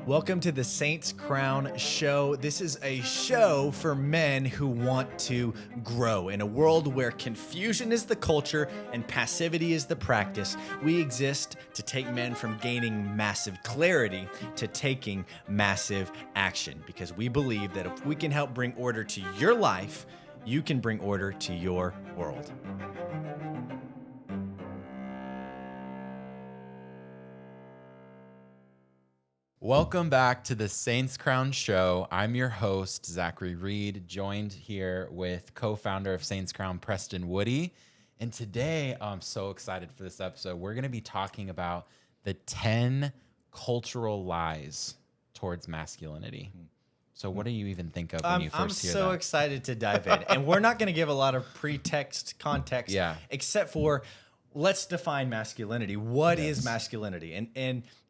Welcome to the Saints Crown Show. This is a show for men who want to grow. In a world where confusion is the culture and passivity is the practice, we exist to take men from gaining massive clarity to taking massive action. Because we believe that if we can help bring order to your life, you can bring order to your world. Welcome back to the Saints Crown Show. I'm your host, Zachary Reed, joined here with co-founder of Saints Crown, Preston Woody. And today, I'm so excited for this episode. We're going to be talking about the 10 cultural lies towards masculinity. So what do you even think of when you first hear that? I'm so excited to dive in. And we're not going to give a lot of context, except for let's define masculinity. What is masculinity?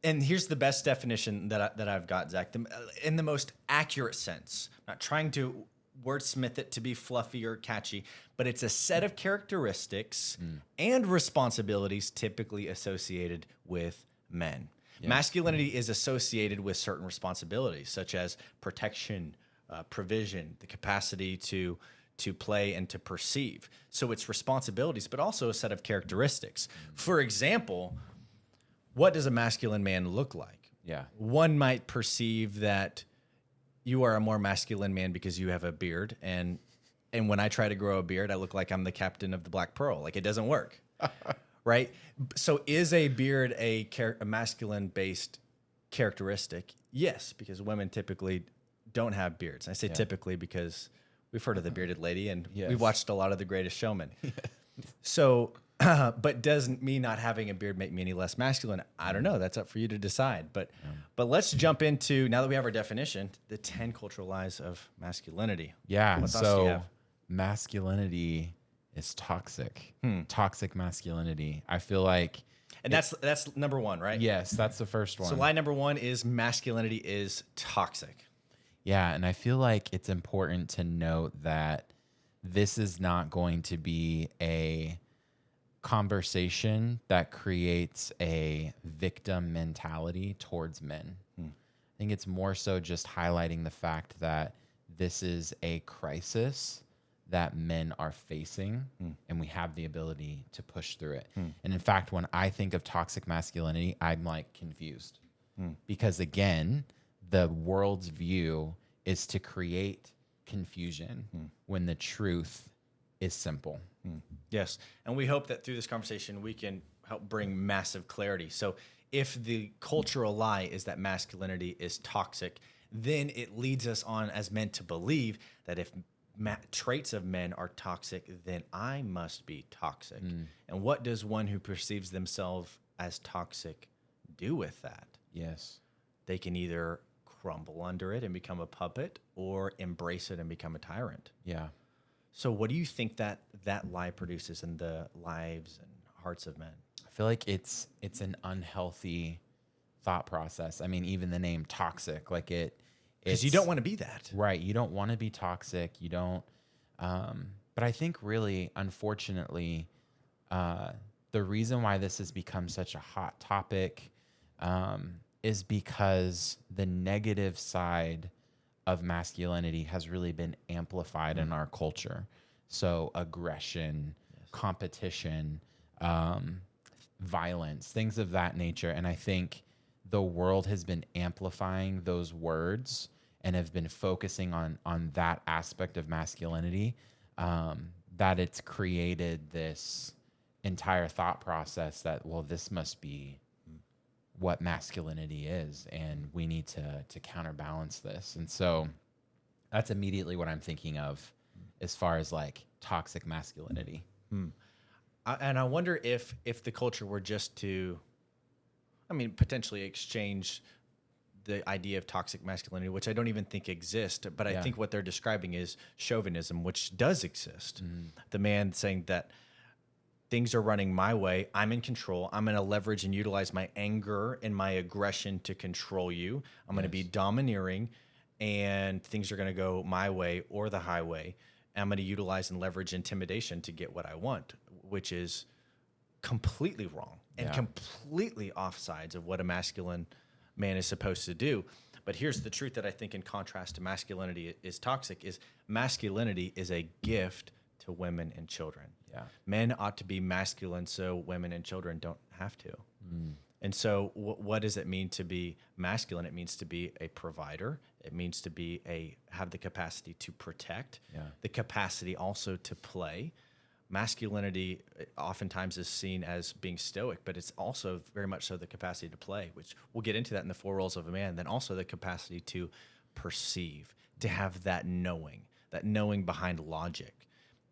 And here's the best definition that I've got, Zach, in the most accurate sense. I'm not trying to wordsmith it to be fluffy or catchy, but it's a set of characteristics and responsibilities typically associated with men. Yeah. Masculinity is associated with certain responsibilities, such as protection, provision, the capacity to play and to perceive. So it's responsibilities, but also a set of characteristics. For example, what does a masculine man look like? Yeah. One might perceive that you are a more masculine man because you have a beard, and when I try to grow a beard, I look like I'm the captain of the Black Pearl. Like, it doesn't work, right? So is a beard a masculine-based characteristic? Yes, because women typically don't have beards. I say typically because we've heard of the bearded lady, and we've watched a lot of The Greatest Showman. So, but doesn't me not having a beard make me any less masculine? I don't know. That's up for you to decide. But let's jump into, now that we have our definition, the 10 cultural lies of masculinity. Yeah. What thoughts do you have? Masculinity is toxic. Toxic masculinity. I feel like. And that's number one, right? Yes, that's the first one. So lie number one is masculinity is toxic. Yeah, and I feel like it's important to note that this is not going to be a conversation that creates a victim mentality towards men. I think it's more so just highlighting the fact that this is a crisis that men are facing, and we have the ability to push through it. And in fact, when I think of toxic masculinity, I'm like confused because again, the world's view is to create confusion when the truth is simple. Yes. And we hope that through this conversation, we can help bring massive clarity. So if the cultural lie is that masculinity is toxic, then it leads us on as men to believe that if traits of men are toxic, then I must be toxic. And what does one who perceives themselves as toxic do with that? Yes. They can either crumble under it and become a puppet, or embrace it and become a tyrant. Yeah. So what do you think that lie produces in the lives and hearts of men? I feel like it's an unhealthy thought process. I mean, even the name toxic, like because you don't want to be that. Right. You don't want to be toxic. You don't. But I think really, unfortunately, the reason why this has become such a hot topic is because the negative side of masculinity has really been amplified in our culture. So aggression, competition, violence, things of that nature. And I think the world has been amplifying those words and have been focusing on that aspect of masculinity, that it's created this entire thought process that, well, this must be what masculinity is, and we need to counterbalance this. And so that's immediately what I'm thinking of as far as like toxic masculinity. And I wonder if the culture were just to, potentially exchange the idea of toxic masculinity, which I don't even think exists, but I think what they're describing is chauvinism, which does exist. The man saying that things are running my way, I'm in control, I'm going to leverage and utilize my anger and my aggression to control you. I'm going to be domineering, and things are going to go my way or the highway. And I'm going to utilize and leverage intimidation to get what I want, which is completely wrong and completely offsides of what a masculine man is supposed to do. But here's the truth that I think in contrast to masculinity is toxic is masculinity is a gift to women and children. Yeah. Men ought to be masculine so women and children don't have to. And so what does it mean to be masculine? It means to be a provider. It means to be have the capacity to protect, the capacity also to play. Masculinity oftentimes is seen as being stoic, but it's also very much so the capacity to play, which we'll get into that in the 4 roles of a man, then also the capacity to perceive, to have that knowing behind logic.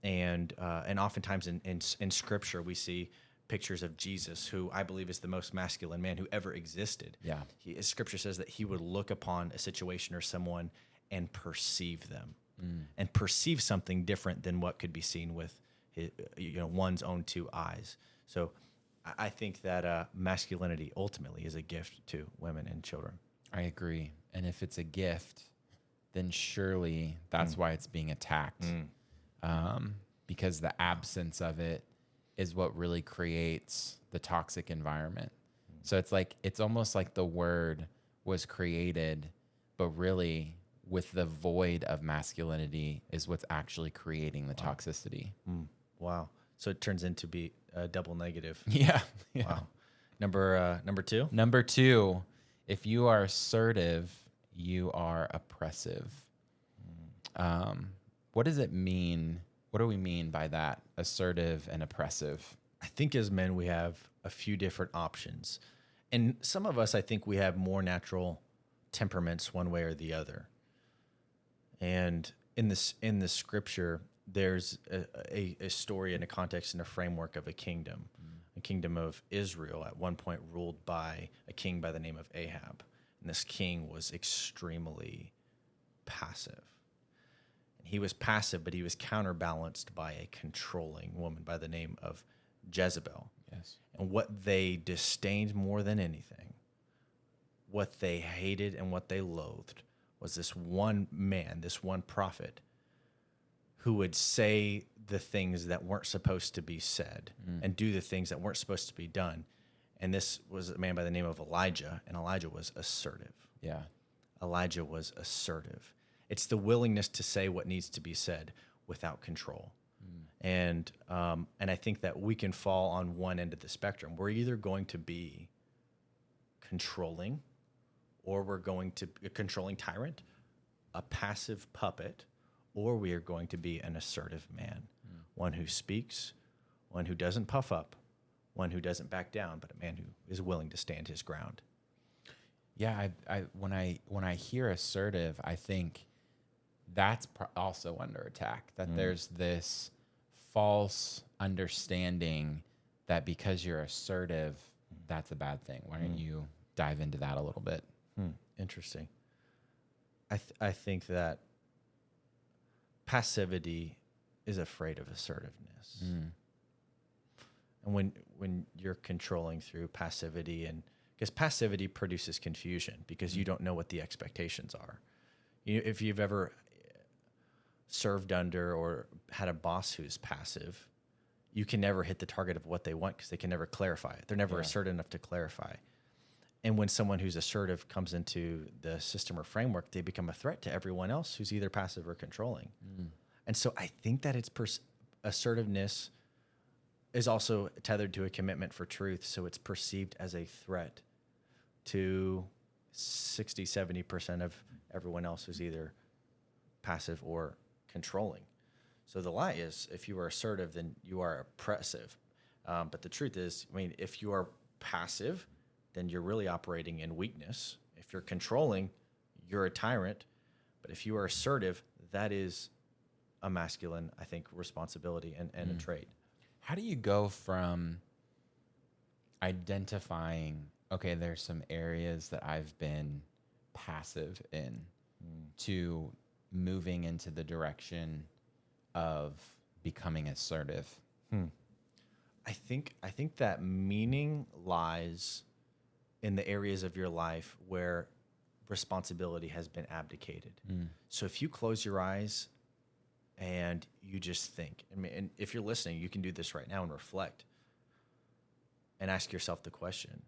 And oftentimes in Scripture, we see pictures of Jesus, who I believe is the most masculine man who ever existed. Yeah. Scripture says that he would look upon a situation or someone and perceive them, and perceive something different than what could be seen with one's own 2 eyes. So I think that masculinity ultimately is a gift to women and children. I agree. And if it's a gift, then surely that's why it's being attacked. Because the absence of it is what really creates the toxic environment. So it's almost like the word was created, but really with the void of masculinity is what's actually creating the toxicity. Wow. So it turns into be a double negative. Yeah. Wow. Number 2? Number 2, if you are assertive, you are oppressive. What does it mean? What do we mean by that? Assertive and oppressive? I think as men, we have a few different options. And some of us, I think we have more natural temperaments one way or the other. And in the Scripture, there's a story and a context and a framework of a kingdom of Israel at one point ruled by a king by the name of Ahab. And this king was extremely passive. And he was passive, but he was counterbalanced by a controlling woman by the name of Jezebel. Yes. And what they disdained more than anything, what they hated and what they loathed, was this one man, this one prophet, who would say the things that weren't supposed to be said and do the things that weren't supposed to be done. And this was a man by the name of Elijah, and Elijah was assertive. Yeah. Elijah was assertive. It's the willingness to say what needs to be said without control. And I think that we can fall on one end of the spectrum. We're either going to be controlling, or we're going to be a controlling tyrant, a passive puppet, or we are going to be an assertive man, one who speaks, one who doesn't puff up, one who doesn't back down, but a man who is willing to stand his ground. Yeah, when I hear assertive, I think that's also under attack. That there's this false understanding that because you're assertive, that's a bad thing. Why don't you dive into that a little bit? Interesting. I think that passivity is afraid of assertiveness. And when you're controlling through passivity, and because passivity produces confusion because you don't know what the expectations are. If you've ever served under or had a boss who's passive, you can never hit the target of what they want because they can never clarify it. They're never assertive enough to clarify. And when someone who's assertive comes into the system or framework, they become a threat to everyone else who's either passive or controlling. And so I think that assertiveness is also tethered to a commitment for truth. So it's perceived as a threat to 60, 70% of everyone else who's either passive or controlling. So the lie is, if you are assertive, then you are oppressive. But the truth is, if you are passive, then you're really operating in weakness. If you're controlling, you're a tyrant. But if you are assertive, that is a masculine, I think, responsibility and a trait. How do you go from identifying, okay, there's some areas that I've been passive in, to moving into the direction of becoming assertive? I think that meaning lies in the areas of your life where responsibility has been abdicated. So if you close your eyes and you just think, and if you're listening, you can do this right now and reflect and ask yourself the question,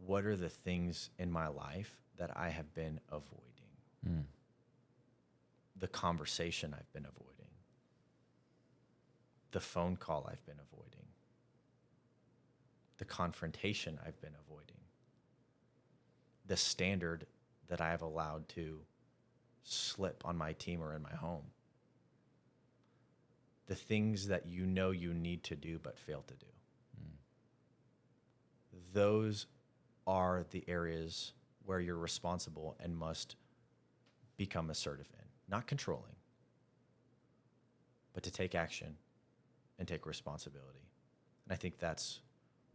what are the things in my life that I have been avoiding? The conversation I've been avoiding, the phone call I've been avoiding, the confrontation I've been avoiding, the standard that I have allowed to slip on my team or in my home, the things that you know you need to do but fail to do. Those are the areas where you're responsible and must become assertive in. Not controlling, but to take action and take responsibility. And I think that's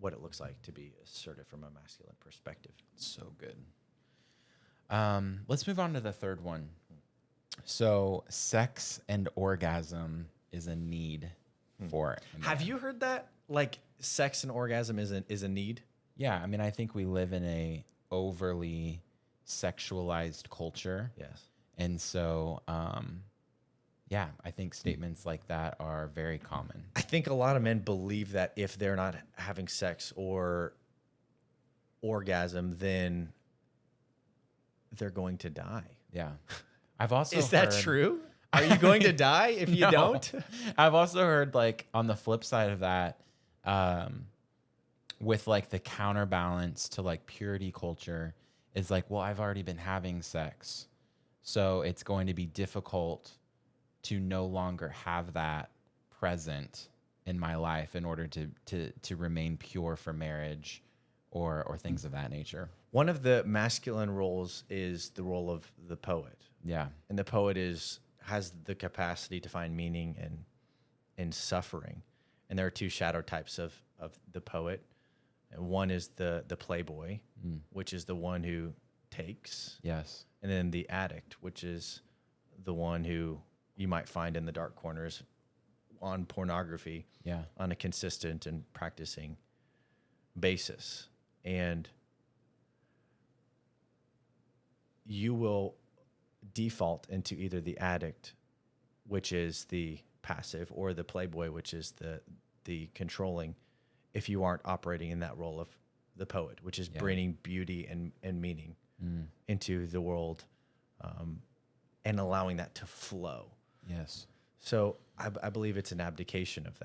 what it looks like to be assertive from a masculine perspective. So good. Let's move on to the third one. So sex and orgasm is a need for a man. Have you heard that? Like sex and orgasm is a need? Yeah. I mean, I think we live in a overly sexualized culture. Yes. And so, yeah, I think statements like that are very common. I think a lot of men believe that if they're not having sex or orgasm, then they're going to die. Yeah. I've also Is that true? Are you going to die if you don't? I've also heard, like, on the flip side of that, with like the counterbalance to like purity culture is like, well, I've already been having sex, so it's going to be difficult to no longer have that present in my life in order to remain pure for marriage or things of that nature. One of the masculine roles is the role of the poet. Yeah. And the poet has the capacity to find meaning in suffering. And there are two shadow types of the poet. And one is the playboy, which is the one who takes. Yes. And then the addict, which is the one who you might find in the dark corners on pornography on a consistent and practicing basis. And you will default into either the addict, which is the passive, or the playboy, which is the controlling, if you aren't operating in that role of the poet, which is bringing beauty and meaning into the world, and allowing that to flow. Yes. So I believe it's an abdication of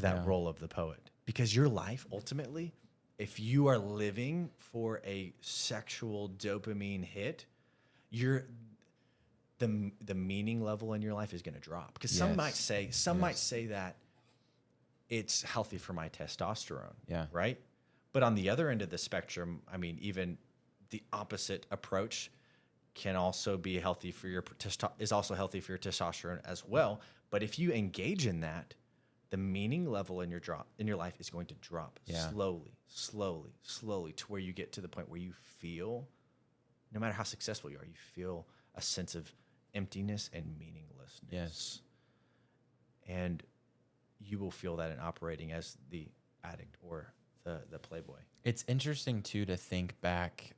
that role of the poet, because your life ultimately, if you are living for a sexual dopamine hit, the meaning level in your life is going to drop. Because some might say that it's healthy for my testosterone. Yeah. Right. But on the other end of the spectrum, I mean, even the opposite approach can also be healthy for is also healthy for your testosterone as well. But if you engage in that, the meaning level in your life is going to drop slowly to where you get to the point where you feel, no matter how successful you are, you feel a sense of emptiness and meaninglessness. Yes. And you will feel that in operating as the addict or the playboy. It's interesting too to think back,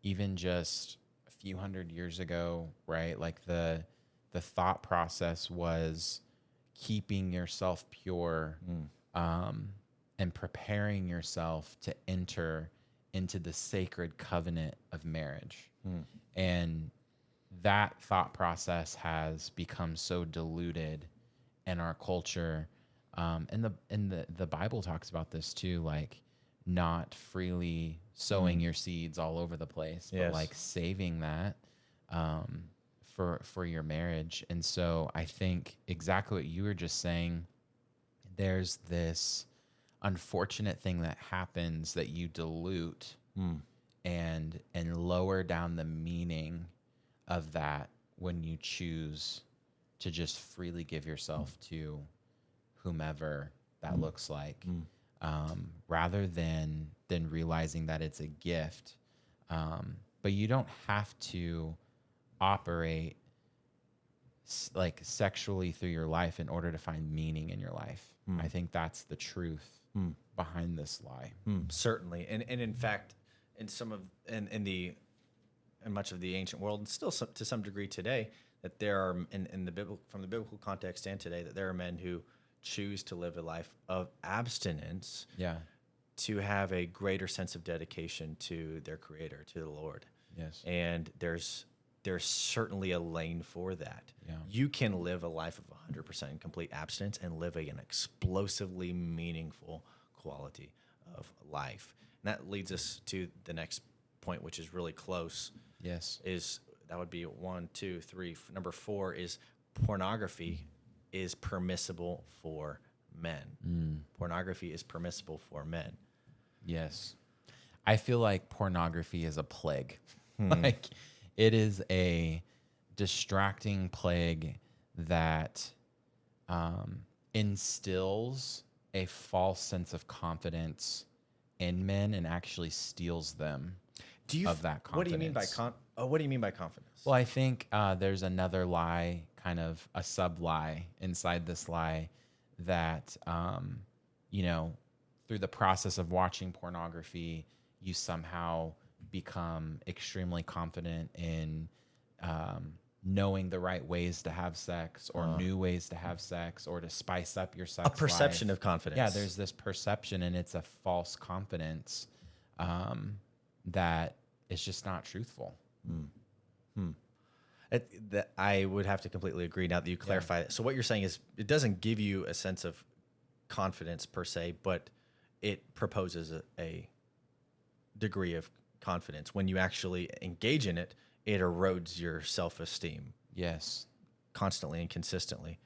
even just a few hundred years ago, right? Like the thought process was keeping yourself pure, and preparing yourself to enter into the sacred covenant of marriage. And that thought process has become so diluted in our culture. And the Bible talks about this too, like not freely sowing your seeds all over the place, but like saving that for your marriage. And so I think exactly what you were just saying, there's this unfortunate thing that happens that you dilute and lower down the meaning of that when you choose to just freely give yourself to whomever that looks like, rather than realizing that it's a gift. But you don't have to operate like sexually through your life in order to find meaning in your life. I think that's the truth behind this lie. Certainly. And in fact, in much of the ancient world, and still to some degree today, that there are from the biblical context and today, that there are men who choose to live a life of abstinence, to have a greater sense of dedication to their creator, to the Lord. Yes. And there's certainly a lane for that. Yeah. You can live a life of 100% complete abstinence and live an explosively meaningful quality of life. And that leads us to the next point, which is really close. Yes. That would be 1, 2, 3. Number 4 is pornography is permissible for men. Pornography is permissible for men. Yes. I feel like pornography is a plague. Like, it is a distracting plague that instills a false sense of confidence in men and actually steals them of that confidence. What do you mean by what do you mean by confidence? Well, I think there's another lie, kind of a sub-lie inside this lie that, through the process of watching pornography, you somehow become extremely confident in knowing the right ways to have sex or new ways to have sex or to spice up your sex life. A perception of confidence. Yeah, there's this perception, and it's a false confidence that is just not truthful. I would have to completely agree now that you clarify it. So what you're saying is it doesn't give you a sense of confidence per se, but it proposes a degree of confidence. When you actually engage in it, it erodes your self-esteem. Yes. Constantly and consistently.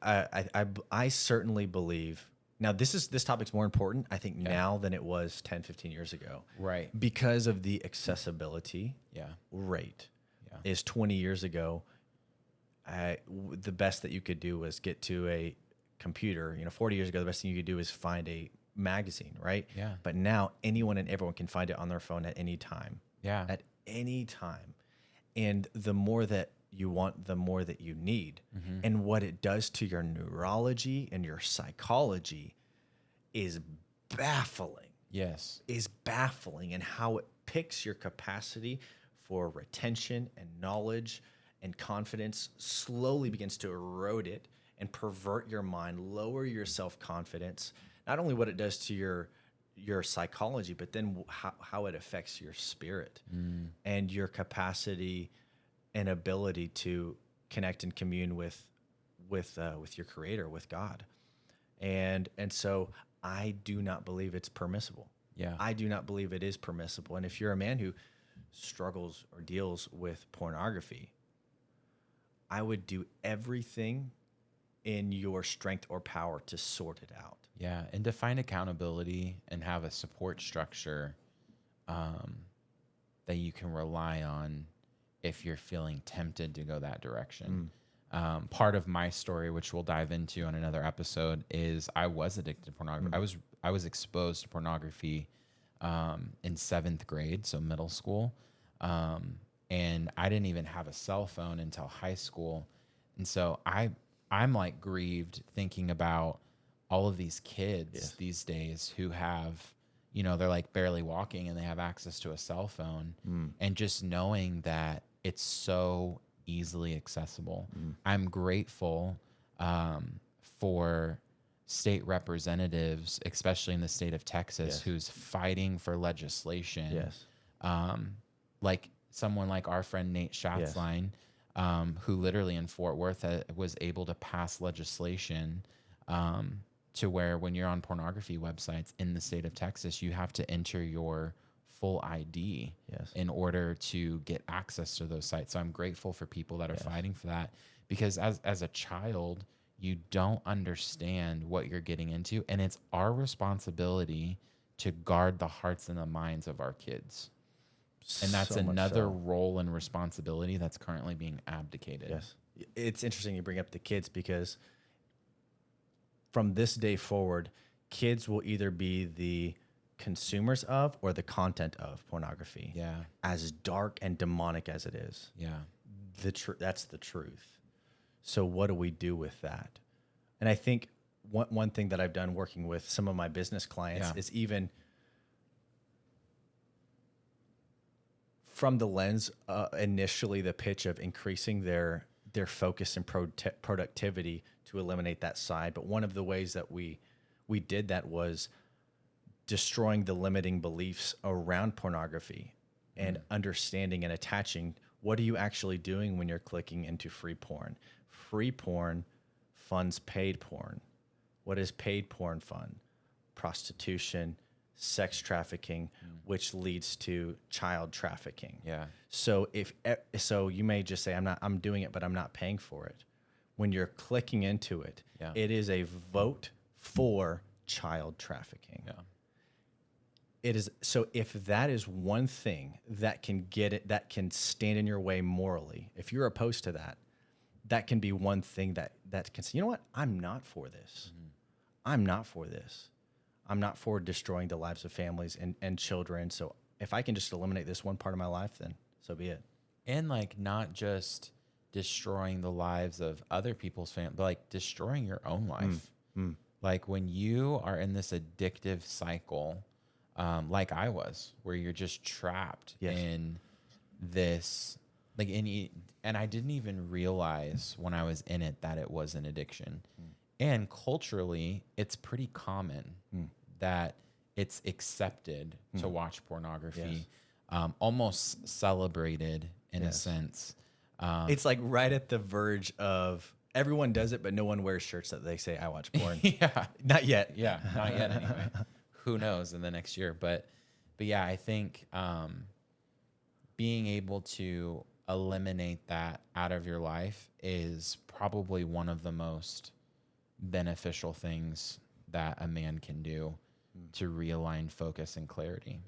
I certainly believe now this topic's more important, I think, now than it was 10, 15 years ago. Right. Because of the accessibility rate. Yeah. Is 20 years ago, the best that you could do was get to a computer. 40 years ago, the best thing you could do is find a magazine, right? Yeah. But now anyone and everyone can find it on their phone at any time. Yeah. At any time. And the more that you want, the more that you need. Mm-hmm. And what it does to your neurology and your psychology is baffling. Yes. Is baffling, and how it picks your capacity for retention and knowledge and confidence slowly begins to erode it and pervert your mind, lower your self-confidence. Not only what it does to your psychology, but then how it affects your spirit and your capacity and ability to connect and commune with your creator, with God. And so I do not believe it's permissible. Yeah. I do not believe it is permissible. And if you're a man who struggles or deals with pornography, I would do everything in your strength or power to sort it out. Yeah, and define accountability and have a support structure that you can rely on if you're feeling tempted to go that direction. Part of my story, which we'll dive into on another episode, is I was addicted to pornography. I was exposed to pornography in 7th grade, so middle school. And I didn't even have a cell phone until high school. And so I'm like grieved thinking about all of these kids these days who have, they're like barely walking and they have access to a cell phone. And just knowing that it's so easily accessible. I'm grateful for state representatives, especially in the state of Texas, who's fighting for legislation. Like someone like our friend Nate Schatzline, who literally in Fort Worth was able to pass legislation to where when you're on pornography websites in the state of Texas, you have to enter your full ID in order to get access to those sites. So I'm grateful for people that are fighting for that, because as a child, you don't understand what you're getting into, and it's our responsibility to guard the hearts and the minds of our kids. And that's another role and responsibility that's currently being abdicated. Yes. It's interesting you bring up the kids, because from this day forward, kids will either be the consumers of or the content of pornography. Yeah. As dark and demonic as it is. Yeah. That's the truth. So what do we do with that? And I think one thing that I've done working with some of my business clients is even from the lens, initially the pitch of increasing their focus and productivity to eliminate that side. But one of the ways that we did that was destroying the limiting beliefs around pornography and understanding and attaching what are you actually doing when you're clicking into free porn. Free porn funds paid porn. What does paid porn fund? Prostitution, sex trafficking, which leads to child trafficking. Yeah. So so you may just say, I'm doing it, but I'm not paying for it. When you're clicking into it, it is a vote for child trafficking. Yeah. It is. So if that is one thing that can get it, that can stand in your way morally, if you're opposed to that, that can be one thing that can say, you know what? I'm not for this. I'm not for this. I'm not for destroying the lives of families and children. So if I can just eliminate this one part of my life, then so be it. And like not just destroying the lives of other people's family, but like destroying your own life. Like when you are in this addictive cycle, like I was, where you're just trapped in this, like, and I didn't even realize when I was in it that it was an addiction. And culturally, it's pretty common that it's accepted to watch pornography, almost celebrated in a sense. It's like right at the verge of everyone does it, but no one wears shirts that they say, I watch porn. Not yet. Yeah, not yet anyway. Who knows in the next year? But yeah, I think being able to eliminate that out of your life is probably one of the most beneficial things that a man can do to realign focus and clarity.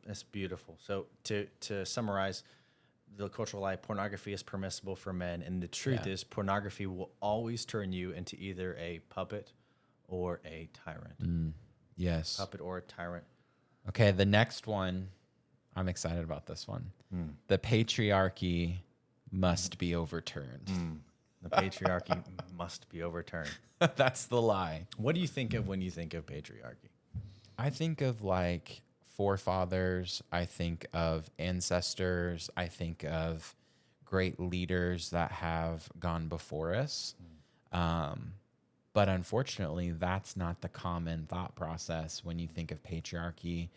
That's beautiful. So to summarize, the cultural lie, pornography is permissible for men, and the truth is pornography will always turn you into either a puppet or a tyrant. Yes. Puppet or a tyrant. Okay, the next one, I'm excited about this one. The patriarchy must be overturned. The patriarchy must be overturned. That's the lie. What do you think of when you think of patriarchy? I think of like forefathers. I think of ancestors. I think of great leaders that have gone before us. But unfortunately, that's not the common thought process when you think of patriarchy.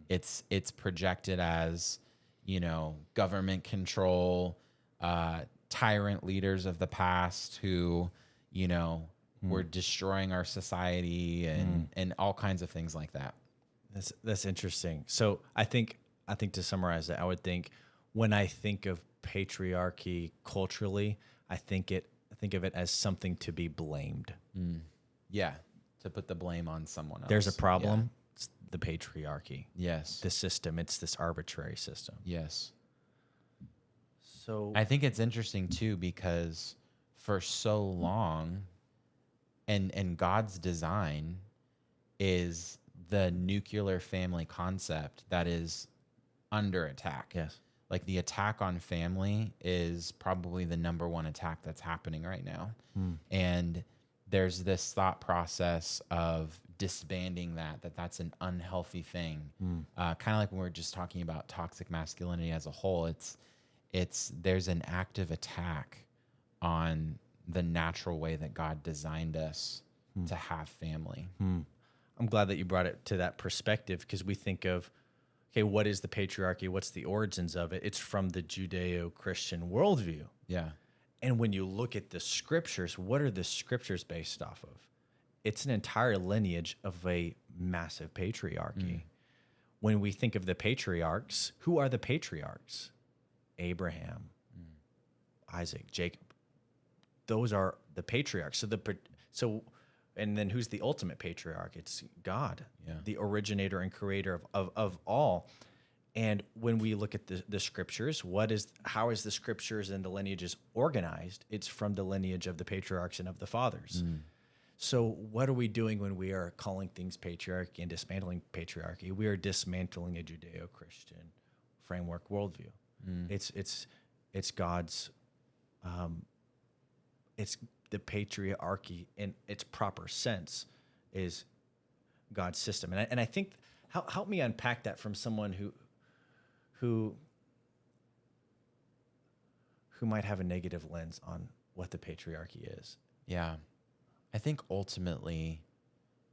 It's projected as, government control, tyrant leaders of the past who, were destroying our society and all kinds of things like that. That's interesting. So I think to summarize that, I would think when I think of patriarchy culturally, I think of it as something to be blamed. Yeah, to put the blame on someone else. There's a problem. It's the patriarchy. Yes. The system. It's this arbitrary system. Yes. So I think it's interesting too, because for so long, and God's design is the nuclear family concept that is under attack. Yes. Like the attack on family is probably the number one attack that's happening right now. And there's this thought process of disbanding that's an unhealthy thing. Kind of like when we were just talking about toxic masculinity as a whole, there's an active attack on the natural way that God designed us to have family. I'm glad that you brought it to that perspective, because we think of, okay, what is the patriarchy? What's the origins of it? It's from the Judeo-Christian worldview. Yeah. And when you look at the scriptures, what are the scriptures based off of? It's an entire lineage of a massive patriarchy. When we think of the patriarchs, who are the patriarchs? Abraham, Isaac, Jacob. Those are the patriarchs. And then who's the ultimate patriarch? It's God, the originator and creator of all. And when we look at the scriptures, how is the scriptures and the lineages organized? It's from the lineage of the patriarchs and of the fathers. So what are we doing when we are calling things patriarchy and dismantling patriarchy? We are dismantling a Judeo-Christian framework worldview. It's God's, it's the patriarchy in its proper sense is God's system. And I think, help me unpack that from someone who might have a negative lens on what the patriarchy is. Yeah. I think ultimately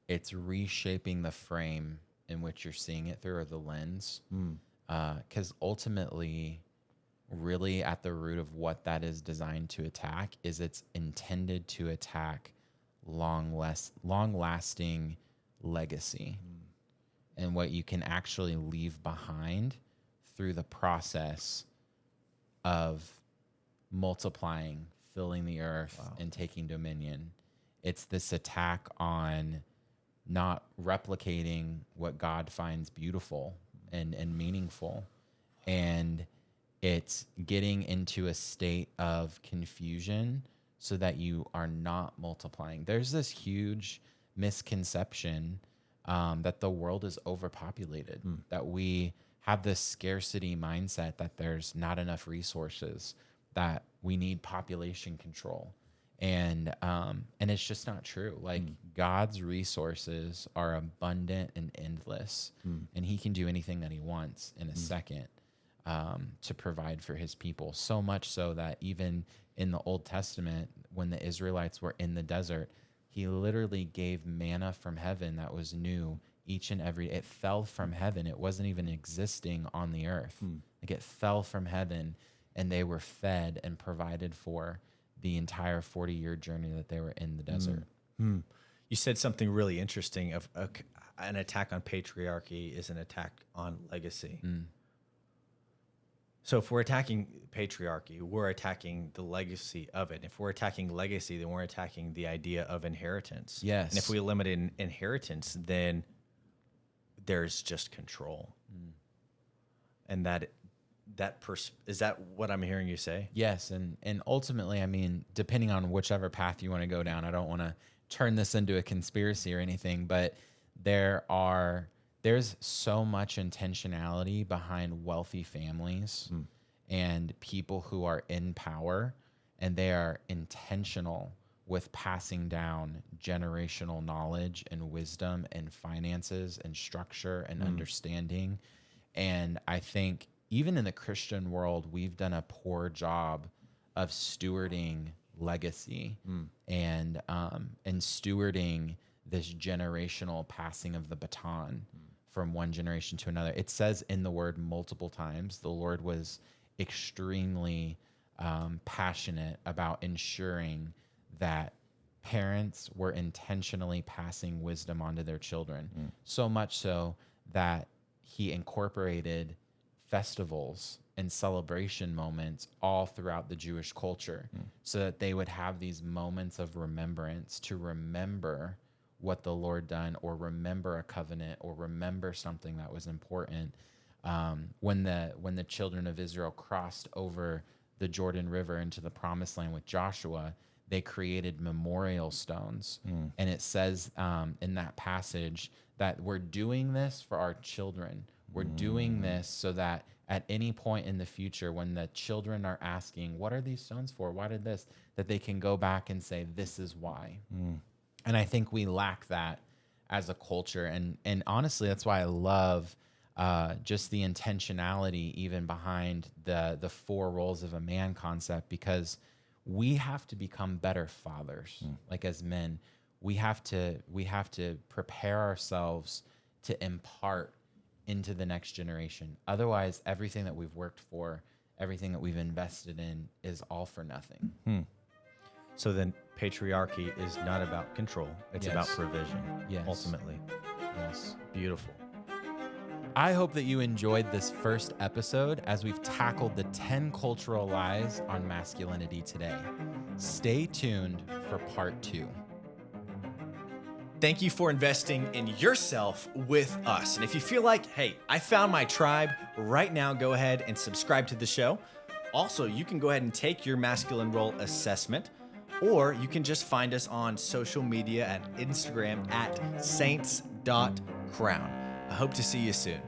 it's reshaping the frame in which you're seeing it through, or the lens. Because ultimately, really at the root of what that is designed to attack is it's intended to attack long-lasting legacy and what you can actually leave behind through the process of multiplying, filling the earth, and taking dominion. It's this attack on not replicating what God finds beautiful and meaningful. And it's getting into a state of confusion so that you are not multiplying. There's this huge misconception that the world is overpopulated, that we have this scarcity mindset, that there's not enough resources, that we need population control. And it's just not true. Like God's resources are abundant and endless, and he can do anything that he wants in a second to provide for his people. So much so that even in the Old Testament, when the Israelites were in the desert, he literally gave manna from heaven that was new each and every. It fell from heaven. It wasn't even existing on the earth. Like it fell from heaven, and they were fed and provided for the entire 40-year journey that they were in the desert. You said something really interesting of an attack on patriarchy is an attack on legacy. So if we're attacking patriarchy, we're attacking the legacy of it. If we're attacking legacy, then we're attacking the idea of inheritance. Yes. And if we limit inheritance, then there's just control. And is that what I'm hearing you say? Yes, and ultimately, I mean, depending on whichever path you want to go down, I don't want to turn this into a conspiracy or anything, but there's so much intentionality behind wealthy families and people who are in power, and they are intentional with passing down generational knowledge and wisdom and finances and structure and understanding. And I think even in the Christian world, we've done a poor job of stewarding legacy and stewarding this generational passing of the baton from one generation to another. It says in the word multiple times, the Lord was extremely passionate about ensuring that parents were intentionally passing wisdom onto their children. So much so that he incorporated festivals and celebration moments all throughout the Jewish culture so that they would have these moments of remembrance to remember what the Lord done, or remember a covenant, or remember something that was important. When the children of Israel crossed over the Jordan River into the Promised Land with Joshua, they created memorial stones. And it says in that passage that we're doing this for our children. We're doing this so that at any point in the future, when the children are asking, what are these stones for? Why did this? That they can go back and say, this is why. And I think we lack that as a culture. And honestly, that's why I love just the intentionality even behind the 4 roles of a man concept, because we have to become better fathers. Like as men, we have to prepare ourselves to impart into the next generation. Otherwise, everything that we've worked for, everything that we've invested in is all for nothing. So then patriarchy is not about control. It's about provision, ultimately. Yes. Beautiful. I hope that you enjoyed this first episode as we've tackled the 10 cultural lies on masculinity today. Stay tuned for part 2. Thank you for investing in yourself with us. And if you feel like, hey, I found my tribe, right now, go ahead and subscribe to the show. Also, you can go ahead and take your masculine role assessment, or you can just find us on social media at Instagram at saints.crown. I hope to see you soon.